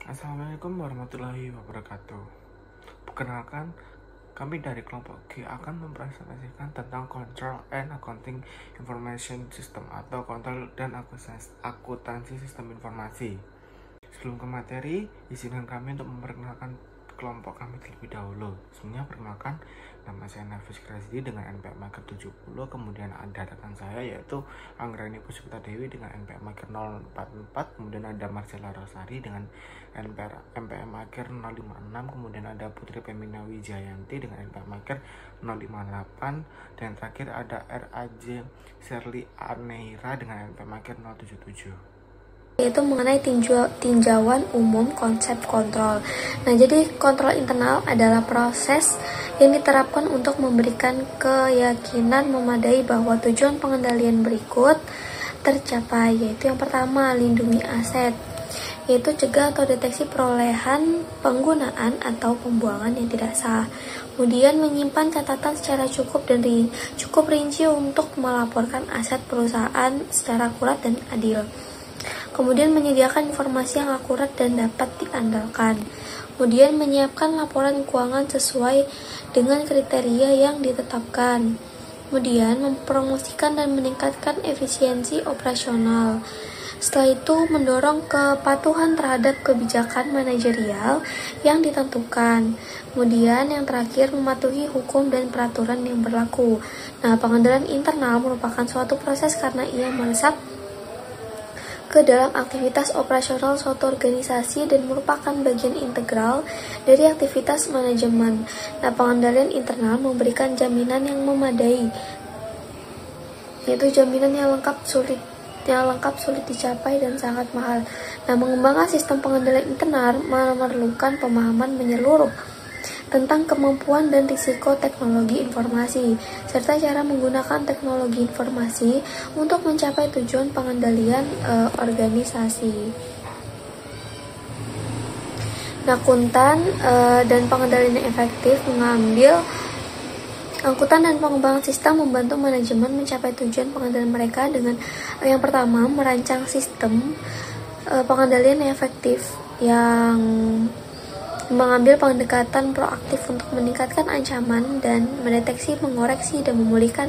Assalamualaikum warahmatullahi wabarakatuh. Perkenalkan, kami dari kelompok G akan mempresentasikan tentang Control and Accounting Information System atau kontrol dan akuntansi sistem informasi. Sebelum ke materi, izinkan kami untuk memperkenalkan kelompok kami terlebih dahulu. Sebelumnya perkenalkan, nama saya Nafis Krasidi dengan NPM Maker 70. Kemudian ada rekan saya yaitu Anggrani Puspita Dewi dengan NPM Maker 044. Kemudian ada Marcella Rosari dengan NPM Maker 056. Kemudian ada Putri Pemina Wijayanti dengan NPM Maker 058. Dan terakhir ada RAJ Shirley Aneira dengan NPM Maker 077. Yaitu mengenai tinjauan umum konsep kontrol. Nah, jadi kontrol internal adalah proses yang diterapkan untuk memberikan keyakinan memadai bahwa tujuan pengendalian berikut tercapai, yaitu yang pertama, lindungi aset, yaitu cegah atau deteksi perolehan, penggunaan, atau pembuangan yang tidak sah. Kemudian menyimpan catatan secara cukup rinci untuk melaporkan aset perusahaan secara akurat dan adil. Kemudian menyediakan informasi yang akurat dan dapat diandalkan. Kemudian menyiapkan laporan keuangan sesuai dengan kriteria yang ditetapkan. Kemudian mempromosikan dan meningkatkan efisiensi operasional. Setelah itu mendorong kepatuhan terhadap kebijakan manajerial yang ditentukan. Kemudian yang terakhir mematuhi hukum dan peraturan yang berlaku. Nah, pengendalian internal merupakan suatu proses karena ia meresap ke dalam aktivitas operasional suatu organisasi dan merupakan bagian integral dari aktivitas manajemen. Nah, pengendalian internal memberikan jaminan yang memadai, yaitu jaminan yang lengkap sulit dicapai dan sangat mahal. Nah, mengembangkan sistem pengendalian internal memerlukan pemahaman menyeluruh tentang kemampuan dan risiko teknologi informasi, serta cara menggunakan teknologi informasi untuk mencapai tujuan pengendalian organisasi. Nah, akuntan dan pengendalian yang efektif mengambil angkutan dan pengembangan sistem membantu manajemen mencapai tujuan pengendalian mereka dengan yang pertama, merancang sistem pengendalian yang efektif yang mengambil pendekatan proaktif untuk meningkatkan ancaman dan mendeteksi, mengoreksi, dan memulihkan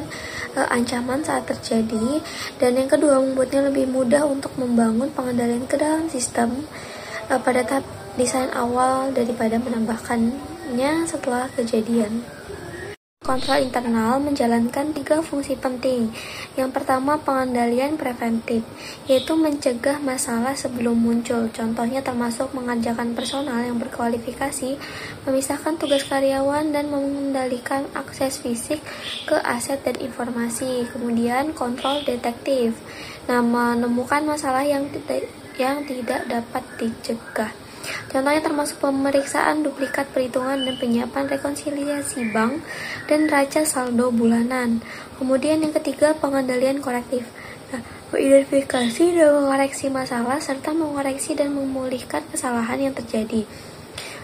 ancaman saat terjadi. Dan yang kedua, membuatnya lebih mudah untuk membangun pengendalian ke dalam sistem pada tahap desain awal daripada menambahkannya setelah kejadian. Kontrol internal menjalankan 3 fungsi penting. Yang pertama, pengendalian preventif, yaitu mencegah masalah sebelum muncul. Contohnya termasuk mengajarkan personal yang berkualifikasi, memisahkan tugas karyawan, dan mengendalikan akses fisik ke aset dan informasi. Kemudian, kontrol detektif. Nah, menemukan masalah yang tidak dapat dicegah. Contohnya termasuk pemeriksaan duplikat perhitungan dan penyiapan rekonsiliasi bank dan neraca saldo bulanan. Kemudian yang ketiga, pengendalian korektif. Nah, mengidentifikasi dan mengoreksi masalah serta mengoreksi dan memulihkan kesalahan yang terjadi.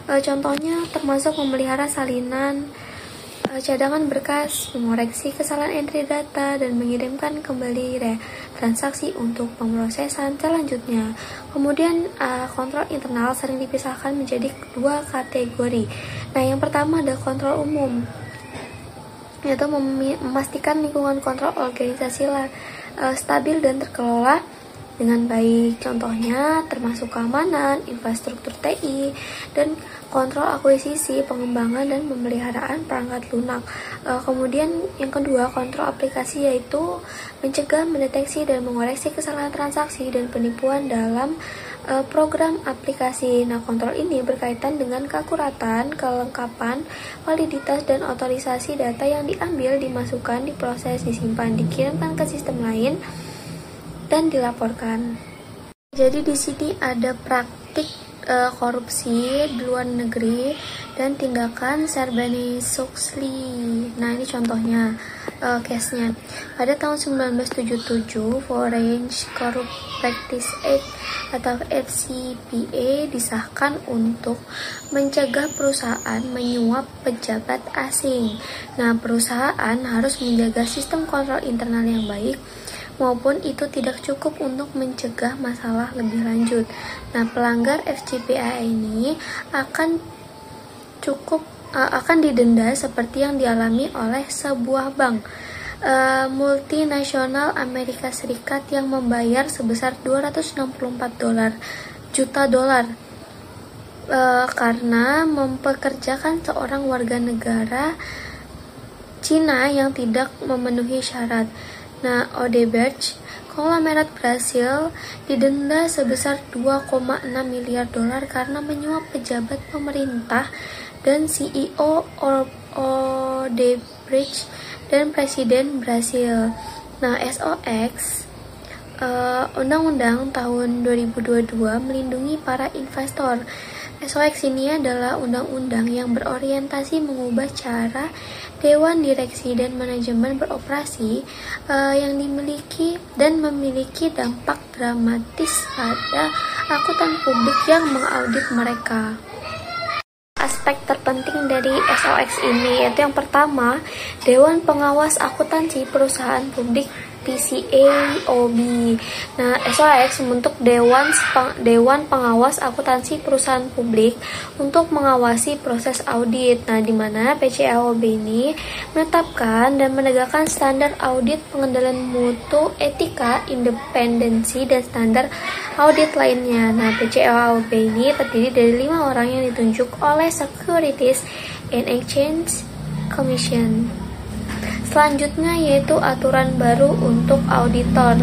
Contohnya termasuk memelihara salinan cadangan berkas, mengoreksi kesalahan entry data, dan mengirimkan kembali transaksi untuk pemrosesan selanjutnya. Kemudian kontrol internal sering dipisahkan menjadi 2 kategori. Nah, yang pertama ada kontrol umum, yaitu memastikan lingkungan kontrol organisasi stabil dan terkelola dengan baik. Contohnya termasuk keamanan, infrastruktur TI, dan kontrol akuisisi, pengembangan, dan pemeliharaan perangkat lunak. Kemudian yang kedua, kontrol aplikasi, yaitu mencegah, mendeteksi, dan mengoreksi kesalahan transaksi dan penipuan dalam program aplikasi. Nah, kontrol ini berkaitan dengan keakuratan, kelengkapan, validitas, dan otorisasi data yang diambil, dimasukkan, diproses, disimpan, dikirimkan ke sistem lain, dan dilaporkan. Jadi di sini ada praktik korupsi di luar negeri dan tindakan Sarbanes-Oxley. Nah, ini contohnya case-nya. Pada tahun 1977, Foreign Corrupt Practice Act atau FCPA disahkan untuk mencegah perusahaan menyuap pejabat asing. Nah, perusahaan harus menjaga sistem kontrol internal yang baik, maupun itu tidak cukup untuk mencegah masalah lebih lanjut. Nah, pelanggar FCPA ini akan didenda seperti yang dialami oleh sebuah bank multinasional Amerika Serikat yang membayar sebesar 264 juta dolar karena mempekerjakan seorang warga negara Cina yang tidak memenuhi syarat. Nah, Odebrecht, konglomerat Brasil, didenda sebesar 2,6 miliar dolar karena menyuap pejabat pemerintah dan CEO Odebrecht dan Presiden Brasil. Nah, SOX Undang-Undang tahun 2022 melindungi para investor. SOX ini adalah undang-undang yang berorientasi mengubah cara Dewan Direksi dan Manajemen beroperasi yang memiliki dampak dramatis pada akuntan publik yang mengaudit mereka. Aspek terpenting dari SOX ini yaitu yang pertama, Dewan Pengawas Akuntansi Perusahaan Publik PCAOB. Nah, SOX membentuk Dewan Pengawas Akuntansi Perusahaan Publik untuk mengawasi proses audit. Nah, di mana PCAOB ini menetapkan dan menegakkan standar audit, pengendalian mutu, etika, independensi, dan standar audit lainnya. Nah, PCAOB ini terdiri dari 5 orang yang ditunjuk oleh Securities and Exchange Commission. Selanjutnya yaitu aturan baru untuk auditor.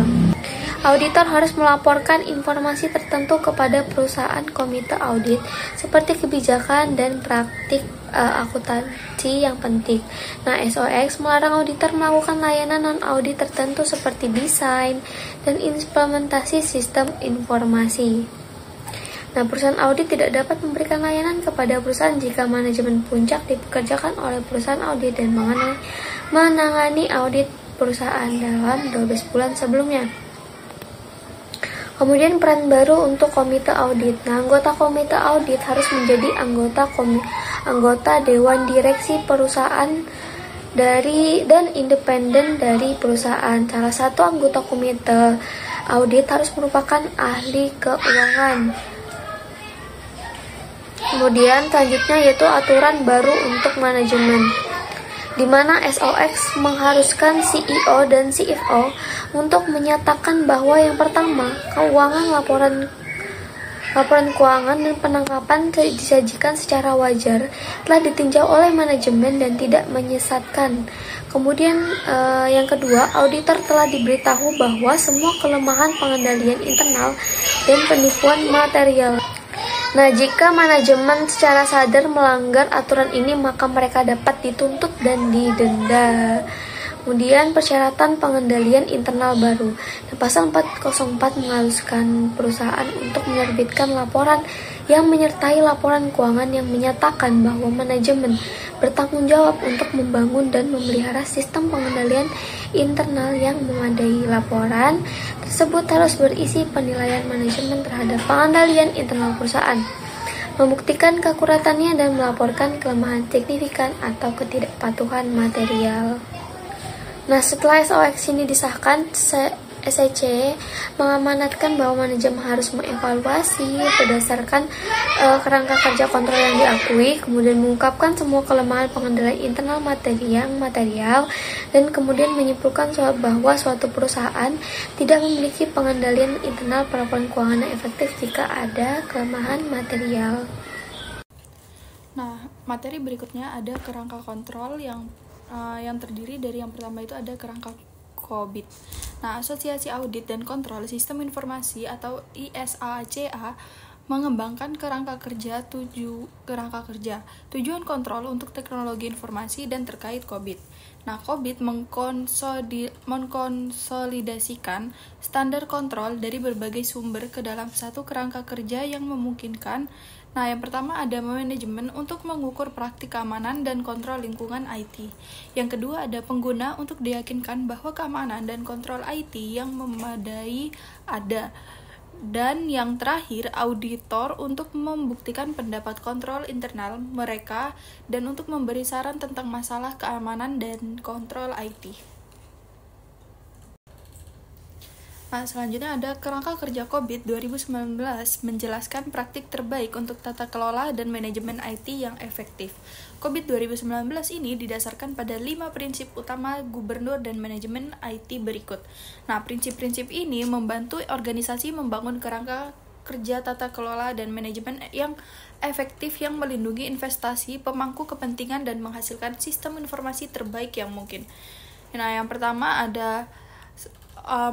Auditor harus melaporkan informasi tertentu kepada perusahaan komite audit seperti kebijakan dan praktik akuntansi yang penting. Nah, SOX melarang auditor melakukan layanan non-audit tertentu seperti desain dan implementasi sistem informasi. Nah, perusahaan audit tidak dapat memberikan layanan kepada perusahaan jika manajemen puncak dipekerjakan oleh perusahaan audit dan menangani audit perusahaan dalam 12 bulan sebelumnya. Kemudian peran baru untuk komite audit. Nah, anggota komite audit harus menjadi anggota dewan direksi perusahaan dan independen dari perusahaan. Salah satu anggota komite audit harus merupakan ahli keuangan. Kemudian selanjutnya yaitu aturan baru untuk manajemen, di mana SOX mengharuskan CEO dan CFO untuk menyatakan bahwa yang pertama, laporan keuangan dan penangkapan disajikan secara wajar, telah ditinjau oleh manajemen dan tidak menyesatkan. Kemudian yang kedua, auditor telah diberitahu bahwa semua kelemahan pengendalian internal dan penipuan material. Nah, jika manajemen secara sadar melanggar aturan ini, maka mereka dapat dituntut dan didenda. Kemudian persyaratan pengendalian internal baru. Nah, pasal 404 mengharuskan perusahaan untuk menerbitkan laporan yang menyertai laporan keuangan yang menyatakan bahwa manajemen bertanggung jawab untuk membangun dan memelihara sistem pengendalian internal yang memadai. Laporan tersebut harus berisi penilaian manajemen terhadap pengendalian internal perusahaan, membuktikan keakuratannya dan melaporkan kelemahan signifikan atau ketidakpatuhan material. Nah, setelah SOX ini disahkan, SEC mengamanatkan bahwa manajemen harus mengevaluasi berdasarkan kerangka kerja kontrol yang diakui, kemudian mengungkapkan semua kelemahan pengendalian internal material, dan kemudian menyimpulkan bahwa suatu perusahaan tidak memiliki pengendalian internal pelaporan keuangan yang efektif jika ada kelemahan material. Nah, materi berikutnya ada kerangka kontrol yang terdiri dari yang pertama itu ada kerangka COBIT. Nah, Asosiasi Audit dan Kontrol Sistem Informasi atau ISACA mengembangkan kerangka kerja tujuan kontrol untuk teknologi informasi dan terkait COBIT. Nah, COBIT mengkonsolidasikan standar kontrol dari berbagai sumber ke dalam satu kerangka kerja yang memungkinkan. Nah, yang pertama ada manajemen untuk mengukur praktik keamanan dan kontrol lingkungan IT. Yang kedua ada pengguna untuk diyakinkan bahwa keamanan dan kontrol IT yang memadai ada. Dan yang terakhir, auditor untuk membuktikan pendapat kontrol internal mereka dan untuk memberi saran tentang masalah keamanan dan kontrol IT. Nah, selanjutnya ada kerangka kerja COVID 2019 menjelaskan praktik terbaik untuk tata kelola dan manajemen IT yang efektif. COVID 2019 ini didasarkan pada 5 prinsip utama gubernur dan manajemen IT berikut. Nah, prinsip-prinsip ini membantu organisasi membangun kerangka kerja tata kelola dan manajemen yang efektif yang melindungi investasi, pemangku kepentingan, dan menghasilkan sistem informasi terbaik yang mungkin. Nah, yang pertama ada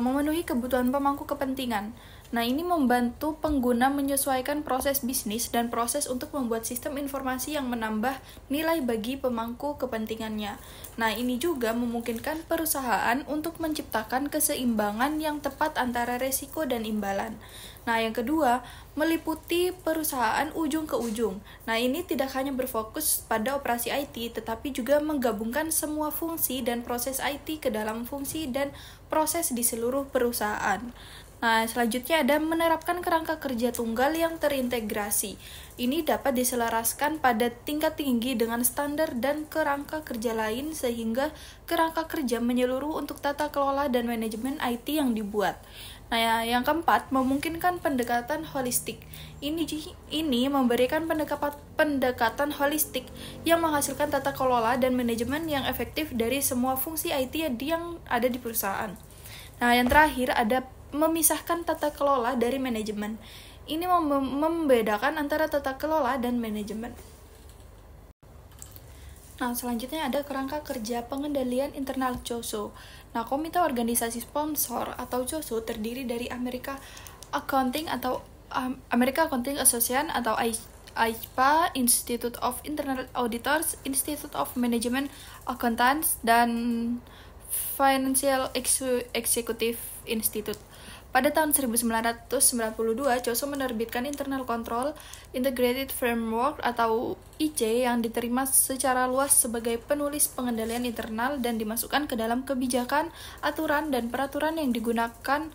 memenuhi kebutuhan pemangku kepentingan. Nah, ini membantu pengguna menyesuaikan proses bisnis dan proses untuk membuat sistem informasi yang menambah nilai bagi pemangku kepentingannya. Nah, ini juga memungkinkan perusahaan untuk menciptakan keseimbangan yang tepat antara resiko dan imbalan. Nah, yang kedua, meliputi perusahaan ujung ke ujung. Nah, ini tidak hanya berfokus pada operasi IT, tetapi juga menggabungkan semua fungsi dan proses IT ke dalam fungsi dan proses di seluruh perusahaan. Nah, selanjutnya ada menerapkan kerangka kerja tunggal yang terintegrasi. Ini dapat diselaraskan pada tingkat tinggi dengan standar dan kerangka kerja lain sehingga kerangka kerja menyeluruh untuk tata kelola dan manajemen IT yang dibuat. Nah, yang keempat, memungkinkan pendekatan holistik. Ini memberikan pendekatan holistik yang menghasilkan tata kelola dan manajemen yang efektif dari semua fungsi IT yang ada di perusahaan. Nah, yang terakhir ada memisahkan tata kelola dari manajemen. Ini membedakan antara tata kelola dan manajemen. Nah, selanjutnya ada kerangka kerja pengendalian internal COSO. Nah, Komite Organisasi Sponsor atau COSO terdiri dari American Accounting Association atau AIPA, Institute of Internal Auditors, Institute of Management Accountants, dan Financial Executive Institute. Pada tahun 1992, COSO menerbitkan Internal Control Integrated Framework atau IC yang diterima secara luas sebagai penulis pengendalian internal dan dimasukkan ke dalam kebijakan, aturan, dan peraturan yang digunakan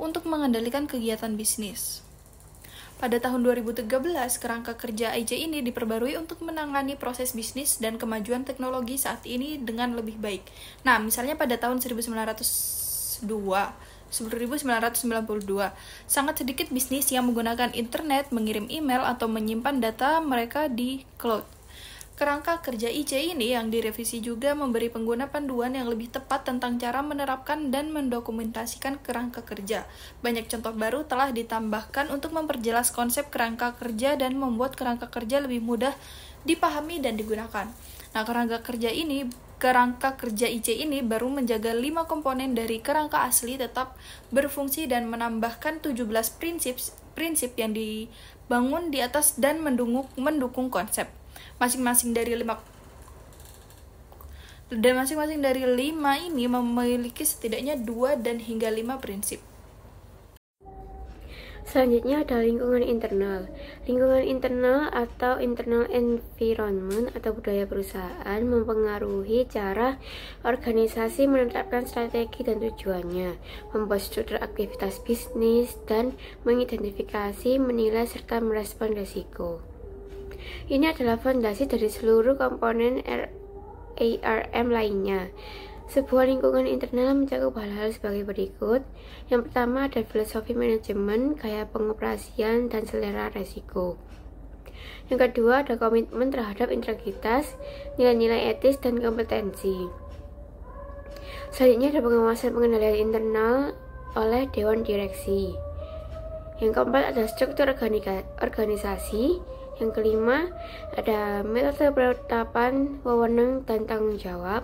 untuk mengendalikan kegiatan bisnis. Pada tahun 2013, kerangka kerja IC ini diperbarui untuk menangani proses bisnis dan kemajuan teknologi saat ini dengan lebih baik. Nah, misalnya pada tahun 1992, sangat sedikit bisnis yang menggunakan internet, mengirim email, atau menyimpan data mereka di cloud. Kerangka kerja IC ini yang direvisi juga memberi pengguna panduan yang lebih tepat tentang cara menerapkan dan mendokumentasikan kerangka kerja. Banyak contoh baru telah ditambahkan untuk memperjelas konsep kerangka kerja dan membuat kerangka kerja lebih mudah dipahami dan digunakan. Nah, kerangka kerja IC ini baru menjaga 5 komponen dari kerangka asli tetap berfungsi dan menambahkan 17 prinsip yang dibangun di atas dan mendukung konsep. Masing-masing dari 5 ini memiliki setidaknya 2 dan hingga 5 prinsip. Selanjutnya ada lingkungan internal. Lingkungan internal atau internal environment atau budaya perusahaan mempengaruhi cara organisasi menetapkan strategi dan tujuannya, membuat struktur aktivitas bisnis, dan mengidentifikasi, menilai, serta merespon risiko. Ini adalah fondasi dari seluruh komponen ARM lainnya. Sebuah lingkungan internal mencakup hal-hal sebagai berikut. Yang pertama ada filosofi manajemen, gaya pengoperasian, dan selera resiko. Yang kedua ada komitmen terhadap integritas, nilai-nilai etis, dan kompetensi. Selanjutnya ada pengawasan pengendalian internal oleh Dewan Direksi. Yang keempat ada struktur organisasi. Yang kelima ada metode penetapan wewenang dan tanggung jawab.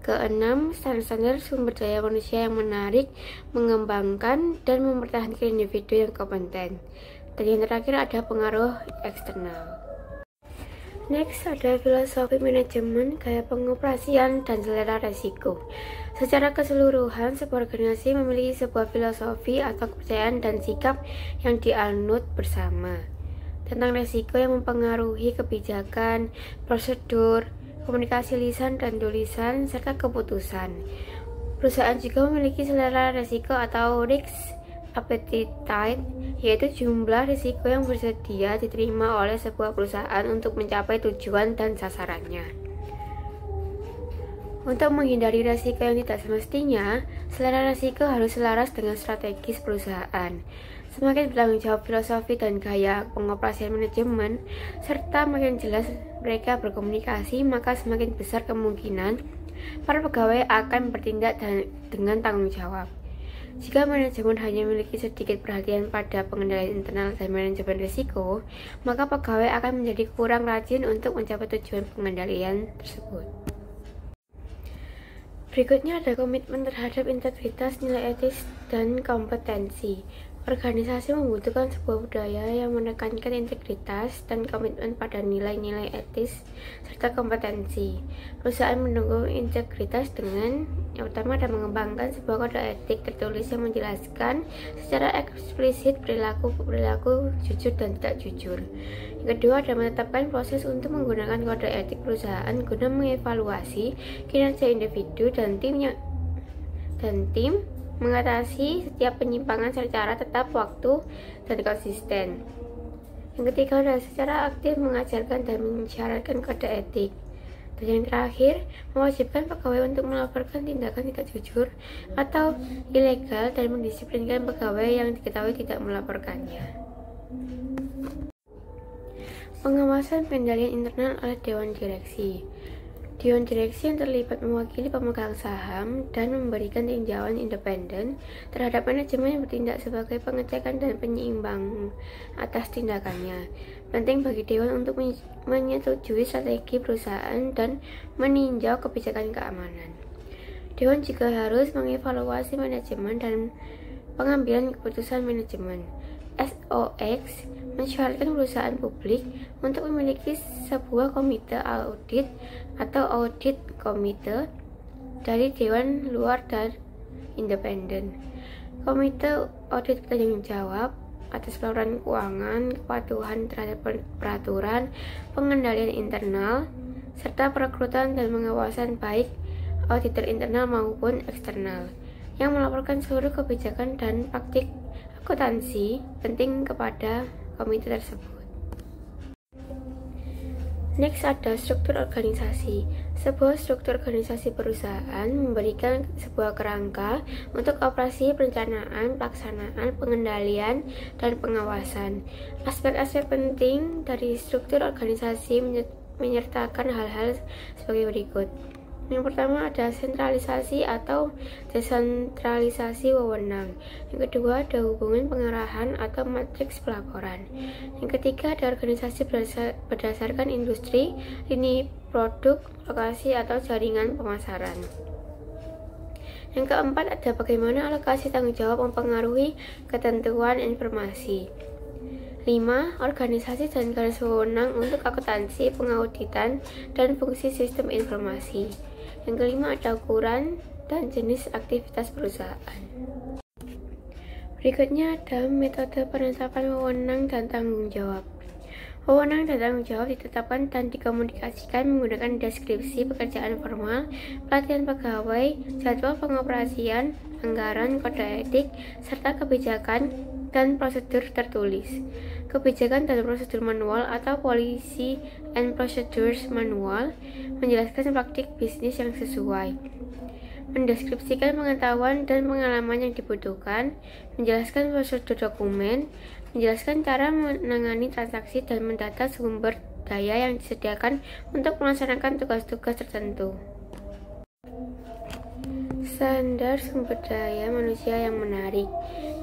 Keenam, standar-standar sumber daya manusia yang menarik, mengembangkan, dan mempertahankan individu yang kompeten. Dan yang terakhir ada pengaruh eksternal. Next ada filosofi manajemen, gaya pengoperasian, dan selera resiko. Secara keseluruhan, sebuah organisasi memiliki sebuah filosofi atau kepercayaan dan sikap yang dianut bersama tentang resiko yang mempengaruhi kebijakan, prosedur, komunikasi lisan dan tulisan, serta keputusan. Perusahaan juga memiliki selera risiko atau risk appetite, yaitu jumlah risiko yang bersedia diterima oleh sebuah perusahaan untuk mencapai tujuan dan sasarannya. Untuk menghindari resiko yang tidak semestinya, selera resiko harus selaras dengan strategis perusahaan. Semakin bertanggung jawab filosofi dan gaya pengoperasian manajemen, serta makin jelas mereka berkomunikasi, maka semakin besar kemungkinan para pegawai akan bertindak dengan tanggung jawab. Jika manajemen hanya memiliki sedikit perhatian pada pengendalian internal dan manajemen risiko, maka pegawai akan menjadi kurang rajin untuk mencapai tujuan pengendalian tersebut. Berikutnya ada komitmen terhadap integritas, nilai etis, dan kompetensi. Organisasi membutuhkan sebuah budaya yang menekankan integritas dan komitmen pada nilai-nilai etis serta kompetensi. Perusahaan mendukung integritas dengan yang pertama ada mengembangkan sebuah kode etik tertulis yang menjelaskan secara eksplisit perilaku jujur dan tidak jujur. Yang kedua ada menetapkan proses untuk menggunakan kode etik perusahaan guna mengevaluasi kinerja individu dan tim mengatasi setiap penyimpangan secara tetap waktu dan konsisten. Yang ketiga adalah secara aktif mengajarkan dan mensyaratkan kode etik. Dan yang terakhir, mewajibkan pegawai untuk melaporkan tindakan tidak jujur atau ilegal dan mendisiplinkan pegawai yang diketahui tidak melaporkannya. Pengawasan pengendalian internal oleh Dewan Direksi. Dewan Direksi yang terlibat mewakili pemegang saham dan memberikan tinjauan independen terhadap manajemen yang bertindak sebagai pengecekan dan penyeimbang atas tindakannya. Penting bagi Dewan untuk menyetujui strategi perusahaan dan meninjau kebijakan keamanan. Dewan juga harus mengevaluasi manajemen dan pengambilan keputusan manajemen. SOX mensyaratkan perusahaan publik untuk memiliki sebuah komite audit atau audit komite dari dewan luar dan independen. Komite audit bertanggung jawab atas laporan keuangan, kepatuhan terhadap peraturan, pengendalian internal, serta perekrutan dan pengawasan baik auditor internal maupun eksternal yang melaporkan seluruh kebijakan dan praktik akuntansi penting kepada komite tersebut. Next ada struktur organisasi. Sebuah struktur organisasi perusahaan memberikan sebuah kerangka untuk operasi, perencanaan, pelaksanaan, pengendalian, dan pengawasan. Aspek-aspek penting dari struktur organisasi menyertakan hal-hal sebagai berikut. Yang pertama ada sentralisasi atau desentralisasi wewenang. Yang kedua ada hubungan pengarahan atau matriks pelaporan. Yang ketiga ada organisasi berdasarkan industri, lini produk, lokasi atau jaringan pemasaran. Yang keempat ada bagaimana alokasi tanggung jawab mempengaruhi ketentuan informasi. 5. Organisasi dan garis wewenang untuk akuntansi, pengauditan, dan fungsi sistem informasi. Yang kelima ada ukuran dan jenis aktivitas perusahaan. Berikutnya ada metode penetapan wewenang dan tanggung jawab. Wewenang dan tanggung jawab ditetapkan dan dikomunikasikan menggunakan deskripsi pekerjaan formal, pelatihan pegawai, jadwal pengoperasian, anggaran, kode etik, serta kebijakan dan prosedur tertulis. Kebijakan dan prosedur manual atau policy and procedures manual menjelaskan praktik bisnis yang sesuai, mendeskripsikan pengetahuan dan pengalaman yang dibutuhkan, menjelaskan prosedur dokumen, menjelaskan cara menangani transaksi dan mendata sumber daya yang disediakan untuk melaksanakan tugas-tugas tertentu. Standar sumber daya manusia yang menarik,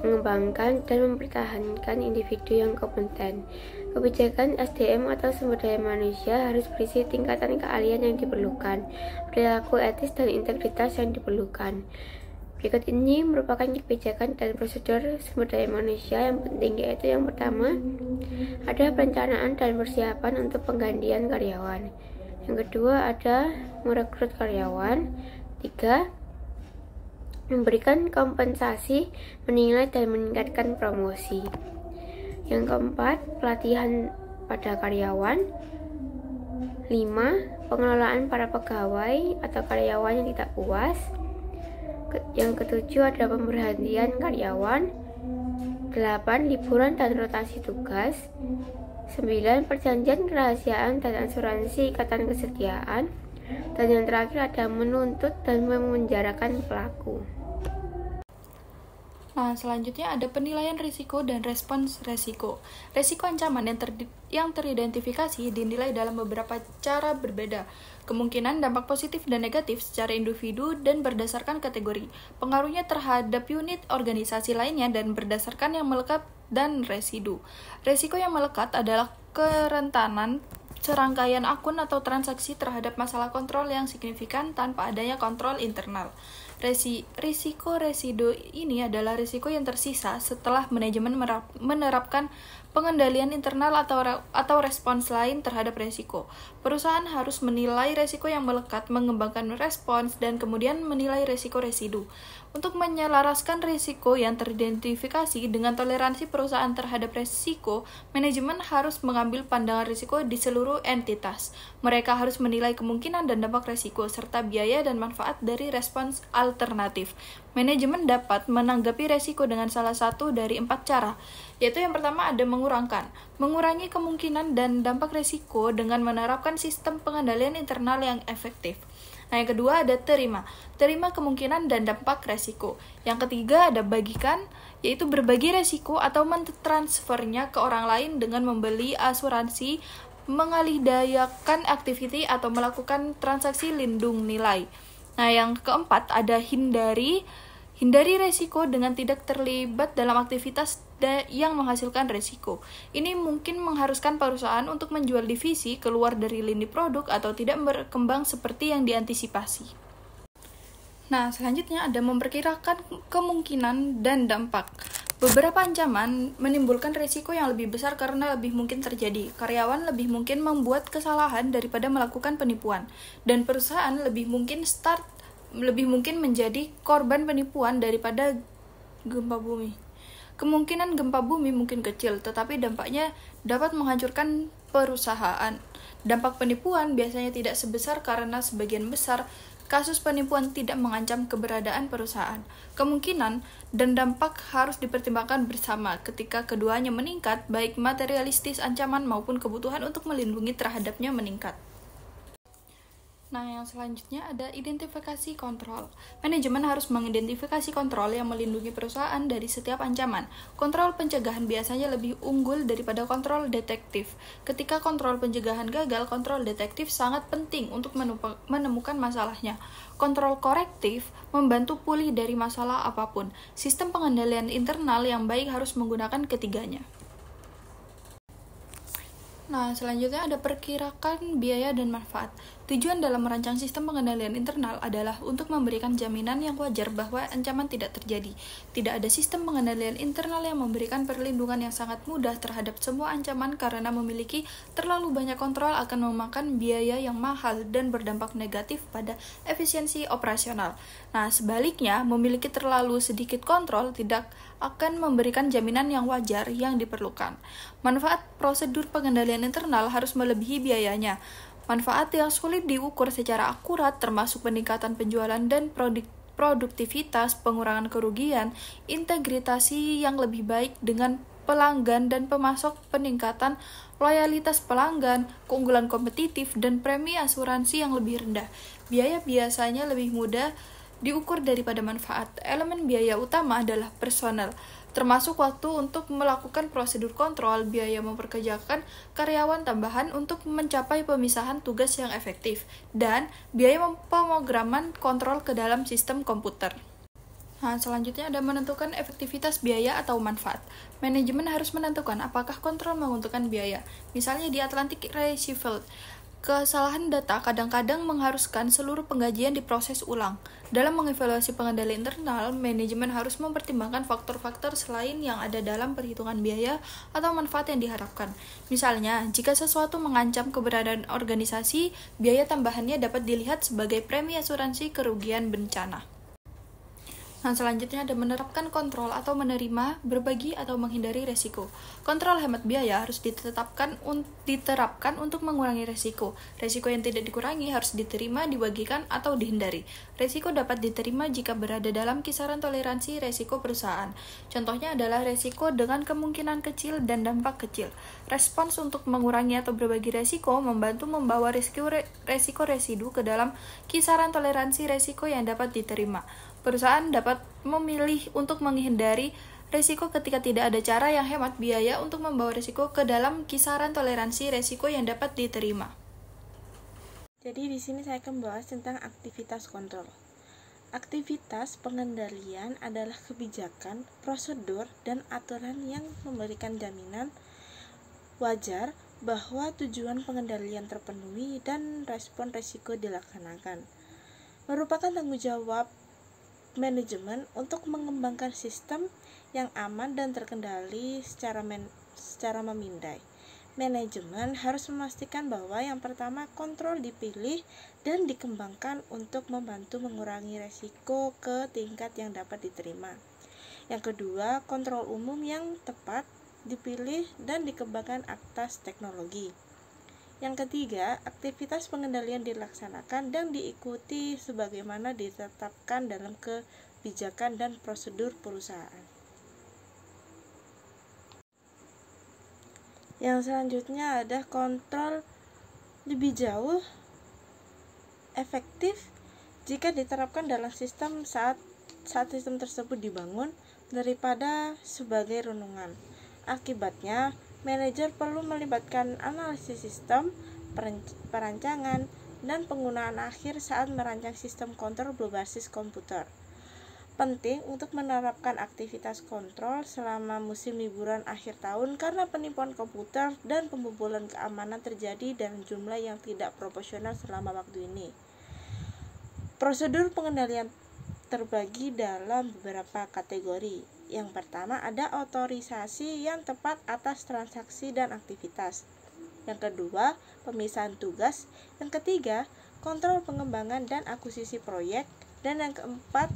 mengembangkan dan mempertahankan individu yang kompeten. Kebijakan SDM atau sumber daya manusia harus berisi tingkatan keahlian yang diperlukan, perilaku etis dan integritas yang diperlukan. Berikut ini merupakan kebijakan dan prosedur sumber daya manusia yang penting, yaitu yang pertama, ada perencanaan dan persiapan untuk penggantian karyawan. Yang kedua ada merekrut karyawan. 3. Memberikan kompensasi, menilai dan meningkatkan promosi. Yang keempat, pelatihan pada karyawan. 5. Pengelolaan para pegawai atau karyawan yang tidak puas. Yang ketujuh ada pemberhentian karyawan. 8. Liburan dan rotasi tugas. 9. Perjanjian kerahasiaan dan asuransi ikatan kesetiaan. Dan yang terakhir ada menuntut dan memenjarakan pelaku. Nah, selanjutnya ada penilaian risiko dan respons risiko. Risiko ancaman yang teridentifikasi dinilai dalam beberapa cara berbeda. Kemungkinan dampak positif dan negatif secara individu dan berdasarkan kategori. Pengaruhnya terhadap unit organisasi lainnya dan berdasarkan yang melekat dan residu. Risiko yang melekat adalah kerentanan serangkaian akun atau transaksi terhadap masalah kontrol yang signifikan tanpa adanya kontrol internal. Risiko residu ini adalah risiko yang tersisa setelah manajemen menerapkan pengendalian internal atau respons lain terhadap risiko. Perusahaan harus menilai risiko yang melekat, mengembangkan respons, dan kemudian menilai risiko residu. Untuk menyelaraskan risiko yang teridentifikasi dengan toleransi perusahaan terhadap risiko, manajemen harus mengambil pandangan risiko di seluruh entitas. Mereka harus menilai kemungkinan dan dampak risiko, serta biaya dan manfaat dari respons alternatif. Manajemen dapat menanggapi risiko dengan salah satu dari 4 cara, yaitu yang pertama ada mengurangi kemungkinan dan dampak risiko dengan menerapkan sistem pengendalian internal yang efektif. Nah, yang kedua ada terima kemungkinan dan dampak resiko. Yang ketiga ada bagikan, yaitu berbagi resiko atau mentransfernya ke orang lain dengan membeli asuransi, mengalihdayakan aktiviti atau melakukan transaksi lindung nilai. Nah, yang keempat ada hindari resiko dengan tidak terlibat dalam aktivitas yang menghasilkan resiko. Ini mungkin mengharuskan perusahaan untuk menjual divisi keluar dari lini produk atau tidak berkembang seperti yang diantisipasi. Nah, selanjutnya ada memperkirakan kemungkinan dan dampak. Beberapa ancaman menimbulkan risiko yang lebih besar karena lebih mungkin terjadi. Karyawan lebih mungkin membuat kesalahan daripada melakukan penipuan, dan perusahaan lebih mungkin menjadi korban penipuan daripada gempa bumi. Kemungkinan gempa bumi mungkin kecil, tetapi dampaknya dapat menghancurkan perusahaan. Dampak penipuan biasanya tidak sebesar karena sebagian besar kasus penipuan tidak mengancam keberadaan perusahaan. Kemungkinan dan dampak harus dipertimbangkan bersama ketika keduanya meningkat, baik materialistis ancaman maupun kebutuhan untuk melindungi terhadapnya meningkat. Nah, yang selanjutnya ada identifikasi kontrol. Manajemen harus mengidentifikasi kontrol yang melindungi perusahaan dari setiap ancaman. Kontrol pencegahan biasanya lebih unggul daripada kontrol detektif. Ketika kontrol pencegahan gagal, kontrol detektif sangat penting untuk menemukan masalahnya. Kontrol korektif membantu pulih dari masalah apapun. Sistem pengendalian internal yang baik harus menggunakan ketiganya. Nah, selanjutnya ada perkirakan biaya dan manfaat. Tujuan dalam merancang sistem pengendalian internal adalah untuk memberikan jaminan yang wajar bahwa ancaman tidak terjadi. Tidak ada sistem pengendalian internal yang memberikan perlindungan yang sangat mudah terhadap semua ancaman karena memiliki terlalu banyak kontrol akan memakan biaya yang mahal dan berdampak negatif pada efisiensi operasional. Nah, sebaliknya, memiliki terlalu sedikit kontrol tidak akan memberikan jaminan yang wajar yang diperlukan. Manfaat prosedur pengendalian internal harus melebihi biayanya. Manfaat yang sulit diukur secara akurat termasuk peningkatan penjualan dan produktivitas, pengurangan kerugian, integritasi yang lebih baik dengan pelanggan dan pemasok, peningkatan loyalitas pelanggan, keunggulan kompetitif, dan premi asuransi yang lebih rendah. Biaya biasanya lebih mudah diukur daripada manfaat. Elemen biaya utama adalah personel, termasuk waktu untuk melakukan prosedur kontrol, biaya memperkerjakan karyawan tambahan untuk mencapai pemisahan tugas yang efektif, dan biaya pemrograman kontrol ke dalam sistem komputer. Nah, selanjutnya ada menentukan efektivitas biaya atau manfaat. Manajemen harus menentukan apakah kontrol menguntungkan biaya. Misalnya di Atlantic Recycled, kesalahan data kadang-kadang mengharuskan seluruh penggajian diproses ulang. Dalam mengevaluasi pengendalian internal, manajemen harus mempertimbangkan faktor-faktor selain yang ada dalam perhitungan biaya atau manfaat yang diharapkan. Misalnya, jika sesuatu mengancam keberadaan organisasi, biaya tambahannya dapat dilihat sebagai premi asuransi kerugian bencana. Nah, selanjutnya ada menerapkan kontrol atau menerima, berbagi, atau menghindari resiko. Kontrol hemat biaya harus diterapkan untuk mengurangi resiko. Resiko yang tidak dikurangi harus diterima, dibagikan, atau dihindari. Resiko dapat diterima jika berada dalam kisaran toleransi resiko perusahaan. Contohnya adalah resiko dengan kemungkinan kecil dan dampak kecil. Respons untuk mengurangi atau berbagi resiko membantu membawa resiko residu ke dalam kisaran toleransi resiko yang dapat diterima. Perusahaan dapat memilih untuk menghindari resiko ketika tidak ada cara yang hemat biaya untuk membawa resiko ke dalam kisaran toleransi resiko yang dapat diterima. Jadi di sini saya akan membahas tentang aktivitas kontrol. Aktivitas pengendalian adalah kebijakan, prosedur, dan aturan yang memberikan jaminan wajar bahwa tujuan pengendalian terpenuhi dan respon risiko dilaksanakan. Merupakan tanggung jawab manajemen untuk mengembangkan sistem yang aman dan terkendali secara memindai. Manajemen harus memastikan bahwa yang pertama, kontrol dipilih dan dikembangkan untuk membantu mengurangi resiko ke tingkat yang dapat diterima. Yang kedua, kontrol umum yang tepat dipilih dan dikembangkan atas teknologi. Yang ketiga, aktivitas pengendalian dilaksanakan dan diikuti sebagaimana ditetapkan dalam kebijakan dan prosedur perusahaan. Yang selanjutnya ada kontrol lebih jauh efektif jika diterapkan dalam sistem saat sistem tersebut dibangun daripada sebagai renungan. Akibatnya, manajer perlu melibatkan analisis sistem, perancangan, dan penggunaan akhir saat merancang sistem kontrol berbasis komputer. Penting untuk menerapkan aktivitas kontrol selama musim liburan akhir tahun karena penipuan komputer dan pembobolan keamanan terjadi dalam jumlah yang tidak proporsional selama waktu ini. Prosedur pengendalian terbagi dalam beberapa kategori. Yang pertama ada otorisasi yang tepat atas transaksi dan aktivitas. Yang kedua, pemisahan tugas. Yang ketiga, kontrol pengembangan dan akuisisi proyek. Dan yang keempat,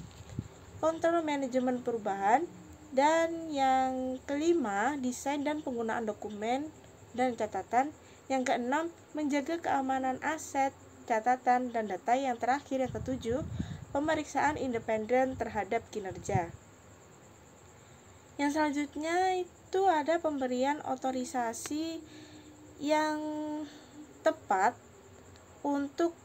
kontrol manajemen perubahan. Dan yang kelima, desain dan penggunaan dokumen dan catatan. Yang keenam, menjaga keamanan aset, catatan, dan data. Yang terakhir, yang ketujuh, pemeriksaan independen terhadap kinerja. Yang selanjutnya itu ada pemberian otorisasi yang tepat untuk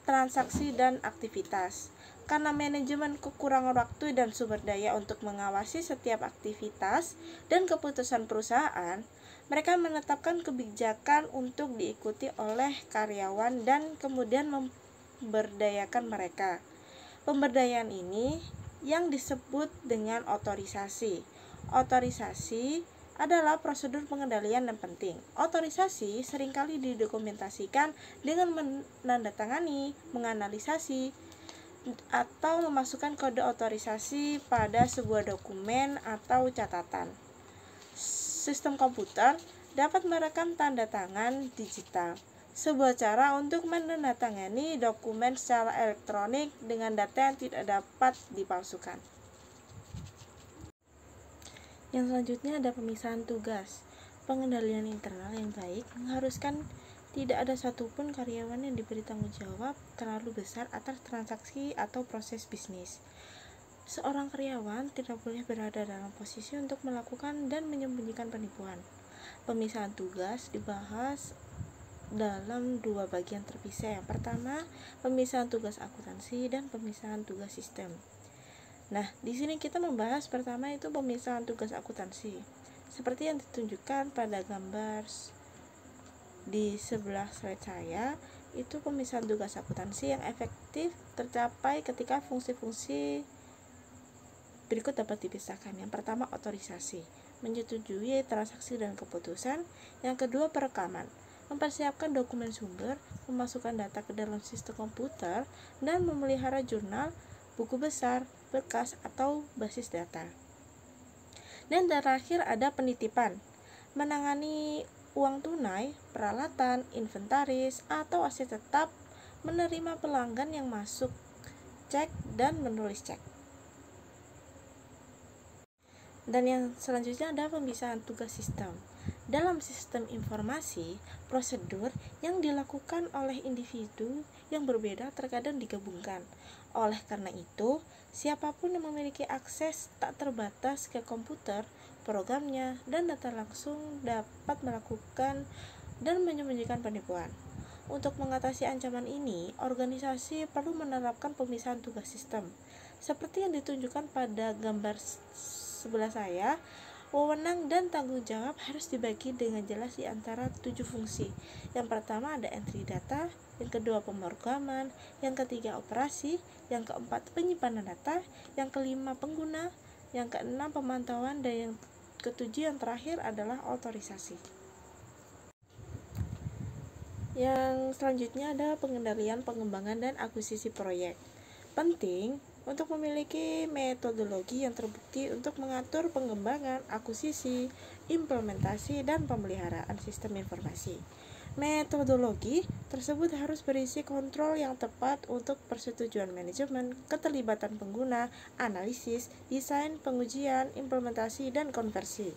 transaksi dan aktivitas. Karena manajemen kekurangan waktu dan sumber daya untuk mengawasi setiap aktivitas dan keputusan perusahaan, mereka menetapkan kebijakan untuk diikuti oleh karyawan dan kemudian memberdayakan mereka. Pemberdayaan ini yang disebut dengan otorisasi. Otorisasi adalah prosedur pengendalian yang penting. Otorisasi seringkali didokumentasikan dengan menandatangani, menganalisasi, atau memasukkan kode otorisasi pada sebuah dokumen atau catatan. Sistem komputer dapat merekam tanda tangan digital, sebuah cara untuk menandatangani dokumen secara elektronik dengan data yang tidak dapat dipalsukan. Yang selanjutnya ada pemisahan tugas. Pengendalian internal yang baik mengharuskan tidak ada satupun karyawan yang diberi tanggung jawab terlalu besar atas transaksi atau proses bisnis. Seorang karyawan tidak boleh berada dalam posisi untuk melakukan dan menyembunyikan penipuan. Pemisahan tugas dibahas dalam dua bagian terpisah. Yang pertama, pemisahan tugas akuntansi dan pemisahan tugas sistem. Nah, di sini kita membahas pertama itu pemisahan tugas akuntansi. Seperti yang ditunjukkan pada gambar di sebelah slide saya, itu pemisahan tugas akuntansi yang efektif tercapai ketika fungsi-fungsi berikut dapat dipisahkan. Yang pertama, otorisasi, menyetujui transaksi dan keputusan. Yang kedua, perekaman, mempersiapkan dokumen sumber, memasukkan data ke dalam sistem komputer, dan memelihara jurnal, buku besar, berkas, atau basis data. Dan terakhir ada penitipan, menangani uang tunai, peralatan, inventaris, atau aset tetap, menerima pelanggan yang masuk cek, dan menulis cek. Dan yang selanjutnya ada pemisahan tugas sistem. Dalam sistem informasi, prosedur yang dilakukan oleh individu yang berbeda terkadang digabungkan. Oleh karena itu, siapapun yang memiliki akses tak terbatas ke komputer, programnya, dan data langsung dapat melakukan dan menyembunyikan penipuan. Untuk mengatasi ancaman ini, organisasi perlu menerapkan pemisahan tugas sistem. Seperti yang ditunjukkan pada gambar sebelah saya, wewenang dan tanggung jawab harus dibagi dengan jelas di antara 7 fungsi. Yang pertama ada entry data, yang kedua pemrograman, yang ketiga operasi, yang keempat penyimpanan data, yang kelima pengguna, yang keenam pemantauan, dan yang ketujuh yang terakhir adalah otorisasi. Yang selanjutnya ada pengendalian, pengembangan, dan akuisisi proyek. Penting untuk memiliki metodologi yang terbukti untuk mengatur pengembangan, akuisisi, implementasi, dan pemeliharaan sistem informasi. Metodologi tersebut harus berisi kontrol yang tepat untuk persetujuan manajemen, keterlibatan pengguna, analisis, desain, pengujian, implementasi, dan konversi.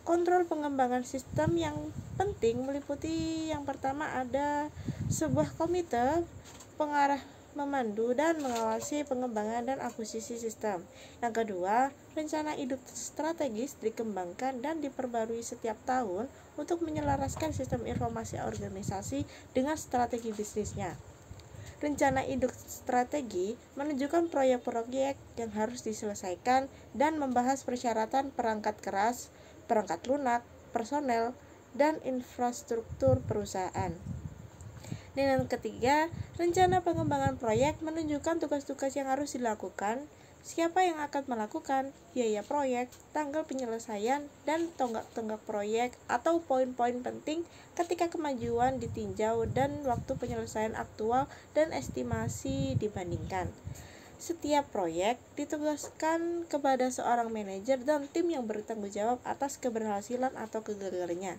Kontrol pengembangan sistem yang penting meliputi yang pertama ada sebuah komite pengarah memandu dan mengawasi pengembangan dan akuisisi sistem. Yang kedua, rencana induk strategis dikembangkan dan diperbarui setiap tahun untuk menyelaraskan sistem informasi organisasi dengan strategi bisnisnya. Rencana induk strategi menunjukkan proyek-proyek yang harus diselesaikan dan membahas persyaratan perangkat keras, perangkat lunak, personel, dan infrastruktur perusahaan. Dan yang ketiga, rencana pengembangan proyek menunjukkan tugas-tugas yang harus dilakukan, siapa yang akan melakukan, biaya proyek, tanggal penyelesaian, dan tonggak-tonggak proyek atau poin-poin penting ketika kemajuan ditinjau dan waktu penyelesaian aktual dan estimasi dibandingkan. Setiap proyek ditugaskan kepada seorang manajer dan tim yang bertanggung jawab atas keberhasilan atau kegagalannya.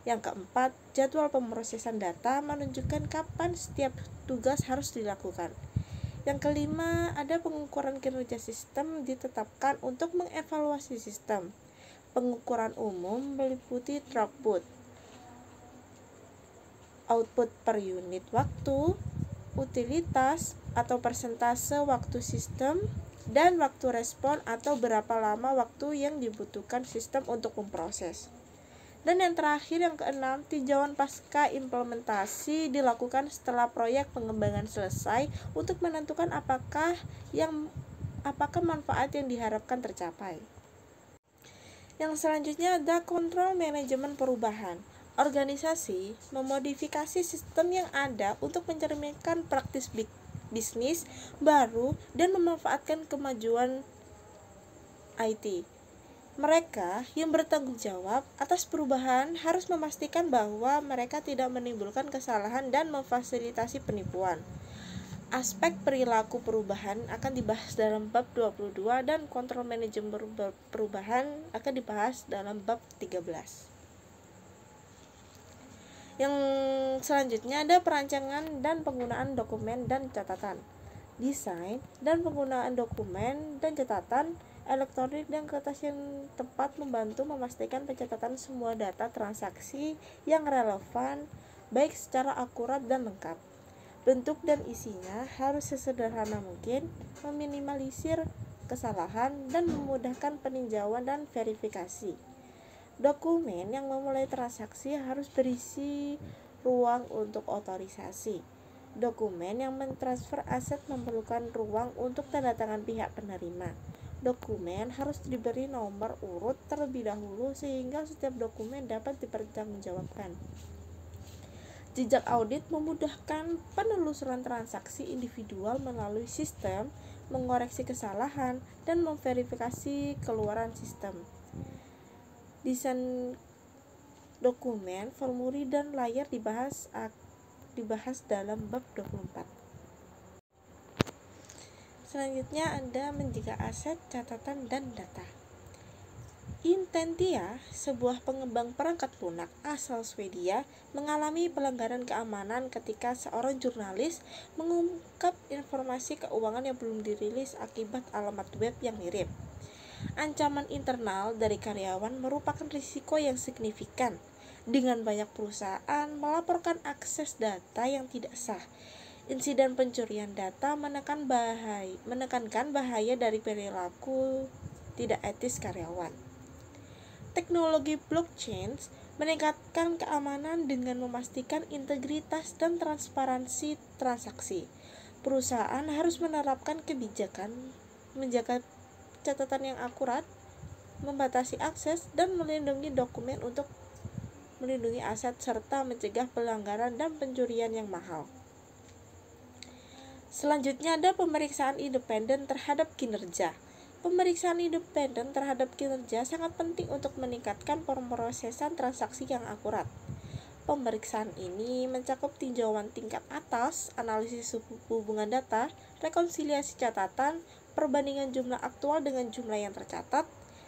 Yang keempat, jadwal pemrosesan data menunjukkan kapan setiap tugas harus dilakukan. Yang kelima, ada pengukuran kinerja sistem ditetapkan untuk mengevaluasi sistem. Pengukuran umum meliputi throughput, output per unit waktu, utilitas atau persentase waktu sistem, dan waktu respon atau berapa lama waktu yang dibutuhkan sistem untuk memproses. Dan yang terakhir, yang keenam, tinjauan pasca implementasi dilakukan setelah proyek pengembangan selesai untuk menentukan apakah manfaat yang diharapkan tercapai. Yang selanjutnya ada kontrol manajemen perubahan. Organisasi memodifikasi sistem yang ada untuk mencerminkan praktis bisnis baru dan memanfaatkan kemajuan IT. Mereka yang bertanggung jawab atas perubahan harus memastikan bahwa mereka tidak menimbulkan kesalahan dan memfasilitasi penipuan. Aspek perilaku perubahan akan dibahas dalam bab 22 dan kontrol manajemen perubahan akan dibahas dalam bab 13. Yang selanjutnya ada perancangan dan penggunaan dokumen dan catatan. Desain dan penggunaan dokumen dan catatan elektronik dan kertas yang tepat membantu memastikan pencatatan semua data transaksi yang relevan, baik secara akurat dan lengkap. Bentuk dan isinya harus sesederhana mungkin, meminimalisir kesalahan, dan memudahkan peninjauan dan verifikasi. Dokumen yang memulai transaksi harus berisi ruang untuk otorisasi. Dokumen yang mentransfer aset memerlukan ruang untuk tanda tangan pihak penerima. Dokumen harus diberi nomor urut terlebih dahulu sehingga setiap dokumen dapat dipertanggungjawabkan. Jejak audit memudahkan penelusuran transaksi individual melalui sistem, mengoreksi kesalahan, dan memverifikasi keluaran sistem. Desain dokumen, formulir, dan layar dibahas dalam bab 24. Selanjutnya ada menjaga aset, catatan, dan data. Intentia, sebuah pengembang perangkat lunak asal Swedia, mengalami pelanggaran keamanan ketika seorang jurnalis mengungkap informasi keuangan yang belum dirilis akibat alamat web yang mirip. Ancaman internal dari karyawan merupakan risiko yang signifikan. Dengan banyak perusahaan melaporkan akses data yang tidak sah, insiden pencurian data menekankan bahaya dari perilaku tidak etis karyawan. Teknologi blockchain meningkatkan keamanan dengan memastikan integritas dan transparansi transaksi. Perusahaan harus menerapkan kebijakan, menjaga catatan yang akurat, membatasi akses, dan melindungi dokumen untuk melindungi aset serta mencegah pelanggaran dan pencurian yang mahal. Selanjutnya ada pemeriksaan independen terhadap kinerja. Pemeriksaan independen terhadap kinerja sangat penting untuk meningkatkan pemrosesan transaksi yang akurat. Pemeriksaan ini mencakup tinjauan tingkat atas, analisis hubungan data, rekonsiliasi catatan, perbandingan jumlah aktual dengan jumlah yang tercatat,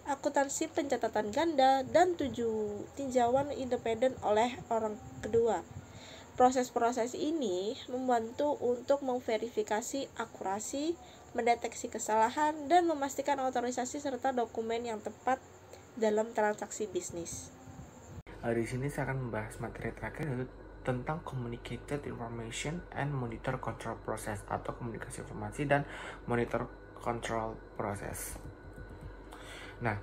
akuntansi pencatatan ganda, dan tinjauan independen oleh orang kedua. Proses-proses ini membantu untuk memverifikasi akurasi, mendeteksi kesalahan, dan memastikan otorisasi serta dokumen yang tepat dalam transaksi bisnis. Di sini saya akan membahas materi terakhir yaitu tentang Communicated Information and Monitor Control Process atau komunikasi informasi dan monitor control process. Nah,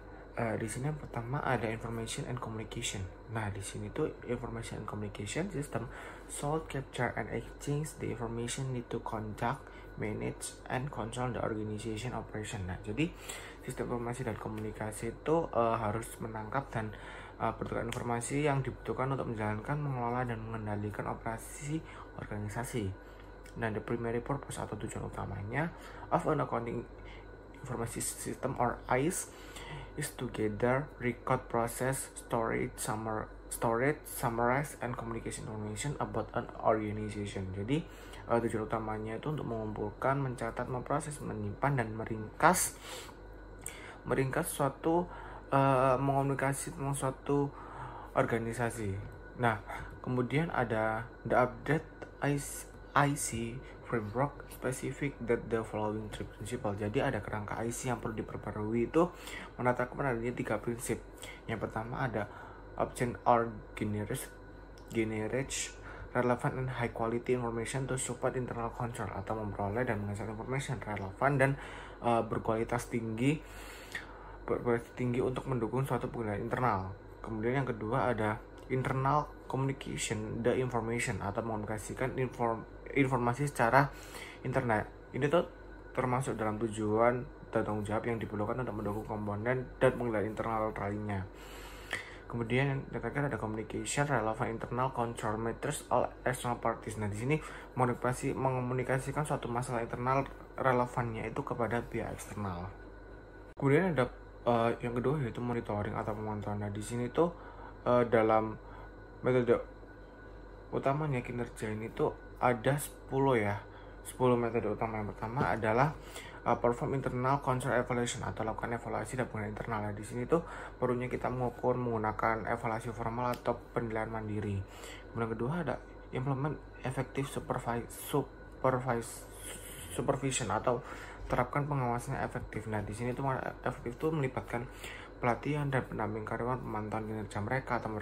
di sini yang pertama ada Information and Communication. Nah, di sini tuh Information and Communication System solve, capture, and exchange the information need to conduct, manage, and control the organization operation. Nah, jadi sistem informasi dan komunikasi itu harus menangkap dan bertukar informasi yang dibutuhkan untuk menjalankan, mengelola, dan mengendalikan operasi organisasi. Nah, the primary purpose atau tujuan utamanya of an accounting information system or ICE is to gather, record, process, storage, summarize, and communication information about an organization. Jadi tujuan utamanya itu untuk mengumpulkan, mencatat, memproses, menyimpan, dan meringkas suatu mengomunikasi tentang suatu organisasi. Nah, kemudian ada the update IC framework specific that the following three principle. Jadi ada kerangka IC yang perlu diperbarui itu menetapkan adanya 3 prinsip. Yang pertama ada obtain or generate relevant and high quality information to support internal control, atau memperoleh dan menghasilkan information relevan dan berkualitas tinggi untuk mendukung suatu pengendalian internal. Kemudian yang kedua ada internal communication the information, atau mengomunikasikan informasi secara internet. Ini tuh termasuk dalam tujuan dan tanggung jawab yang diperlukan untuk mendukung komponen dan pengendalian internal lainnya. Kemudian yang terakhir ada communication relevant internal control matters all external parties. Nah, di sini mengomunikasikan suatu masalah internal relevannya itu kepada pihak eksternal. Kemudian ada yang kedua yaitu monitoring atau pemantauan. Nah, di sini tuh dalam metode utamanya kinerja ini tuh ada 10 metode utama. Yang pertama adalah perform internal control evaluation atau lakukan evaluasi dan penilaian internal. Nah, di sini tuh perlunya kita mengukur menggunakan evaluasi formal atau penilaian mandiri. Kemudian kedua ada implement effective supervision atau terapkan pengawasan yang efektif. Nah, di sini tuh efektif tuh melibatkan pelatihan dan pendamping karyawan, pemantauan kinerja mereka atau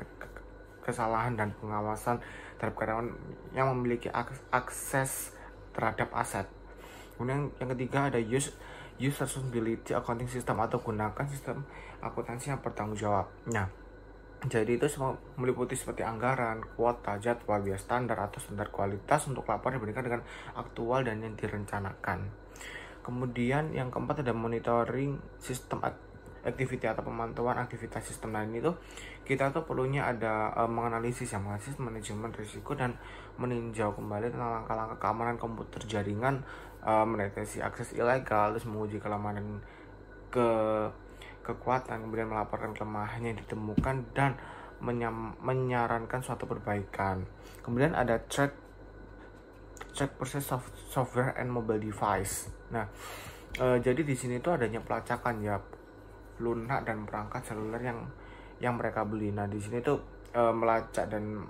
kesalahan dan pengawasan terhadap karyawan yang memiliki akses terhadap aset. Kemudian yang ketiga ada use responsibility accounting system atau gunakan sistem akuntansi yang bertanggung jawab. Nah, jadi itu semua meliputi seperti anggaran, kuota, jadwal, biaya standar atau standar kualitas untuk laporan dibandingkan dengan aktual dan yang direncanakan. Kemudian yang keempat ada monitoring sistem activity atau pemantauan aktivitas sistem. Nah, ini tuh kita tuh perlunya ada menganalisis manajemen risiko dan meninjau kembali tentang langkah-langkah keamanan komputer jaringan, mendeteksi akses ilegal, terus menguji kelemahan kekuatan, kemudian melaporkan kelemahan yang ditemukan dan menyarankan suatu perbaikan. Kemudian ada track proses software and mobile device. Nah, jadi di sini tuh adanya pelacakan ya lunak dan perangkat seluler yang mereka beli. Nah, di sini tuh melacak dan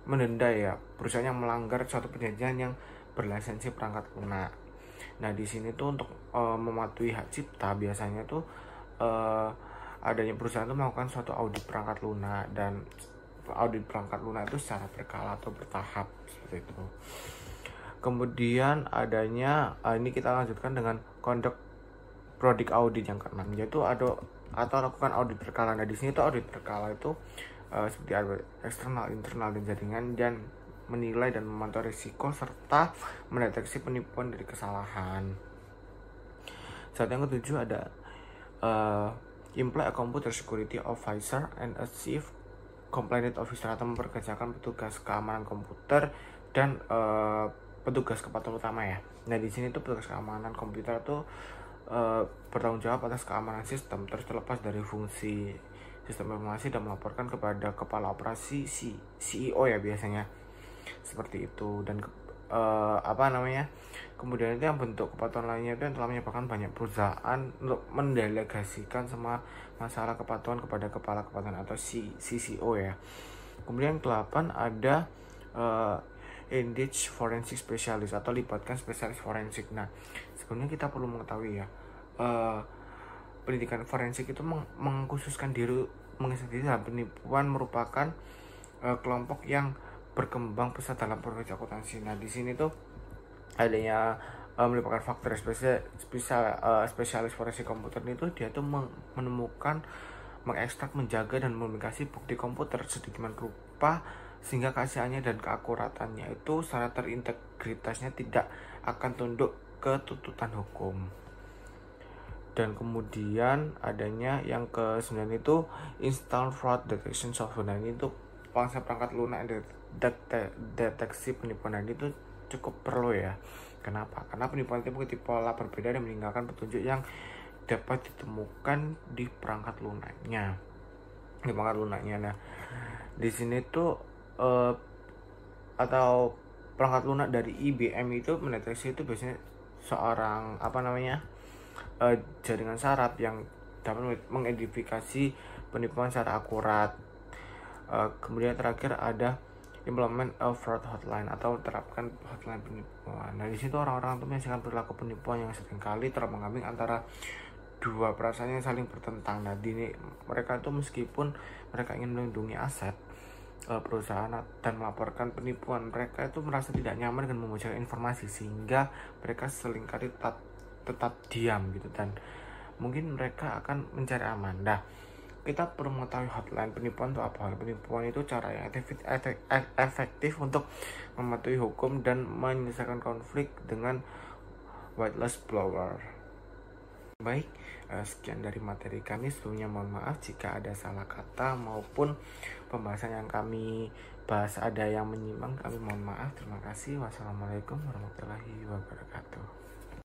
mendenda ya perusahaan yang melanggar suatu perjanjian yang berlisensi perangkat lunak. Nah, di sini tuh untuk mematuhi hak cipta biasanya tuh adanya perusahaan itu melakukan suatu audit perangkat lunak, dan audit perangkat lunak itu secara berkala atau bertahap seperti itu. Kemudian adanya ini kita lanjutkan dengan conduct product audit yang ke-6, yaitu atau lakukan audit berkala. Nah, di sini tuh audit berkala itu seperti eksternal, internal, dan jaringan, dan menilai dan memantau risiko serta mendeteksi penipuan dari kesalahan. Saat yang ketujuh ada employ a computer security officer and a chief compliance officer, atau memperkerjakan petugas keamanan komputer dan petugas kepatuhan utama ya. Nah, di sini tuh petugas keamanan komputer tuh bertanggung jawab atas keamanan sistem, terus terlepas dari fungsi sistem informasi, dan melaporkan kepada kepala operasi CEO ya biasanya seperti itu. Dan kemudian itu yang bentuk kepatuhan lainnya itu yang telah menyebabkan banyak perusahaan untuk mendelegasikan semua masalah kepatuhan kepada kepala kepatuhan atau CCO ya. Kemudian ke-8 ada engage forensic specialist, atau libatkan spesialis forensik. Nah, sebenarnya kita perlu mengetahui ya, pendidikan forensik itu mengkhususkan diri dalam penipuan merupakan kelompok yang berkembang pesat dalam profesi akuntansi. Nah, di sini tuh adanya melibatkan faktor spesialis forensik komputer itu, dia tuh menemukan, mengekstrak, menjaga, dan mempublikasi bukti komputer sedemikian rupa sehingga keasliannya dan keakuratannya itu secara terintegritasnya tidak akan tunduk ke tuntutan hukum. Dan kemudian adanya yang ke-9 itu install fraud detection software. Nah, ini tuh perangkat lunak deteksi penipuan. Itu cukup perlu ya. Kenapa? Karena penipuan itu mengikuti pola berbeda dan meninggalkan petunjuk yang dapat ditemukan di perangkat lunaknya. Nah, di sini tuh atau perangkat lunak dari IBM itu mendeteksi itu biasanya seorang jaringan saraf yang dapat mengidentifikasi penipuan secara akurat. Kemudian terakhir ada implement a fraud hotline, atau terapkan hotline penipuan. Nah, di situ orang-orang itu menyaksikan perilaku penipuan yang seringkali terombang-ambing antara dua perasaan yang saling bertentang. Nah, mereka itu meskipun mereka ingin melindungi aset perusahaan dan melaporkan penipuan, mereka itu merasa tidak nyaman dengan membaca informasi, sehingga mereka seringkali tetap diam gitu, dan mungkin mereka akan mencari aman. Nah, kita perlu mengetahui hotline penipuan itu apa. Penipuan itu cara yang efektif untuk mematuhi hukum dan menyelesaikan konflik dengan whistleblower. Baik, sekian dari materi kami. Sebelumnya mohon maaf jika ada salah kata maupun pembahasan yang kami bahas ada yang menyimpang, kami mohon maaf. Terima kasih. Wassalamualaikum warahmatullahi wabarakatuh.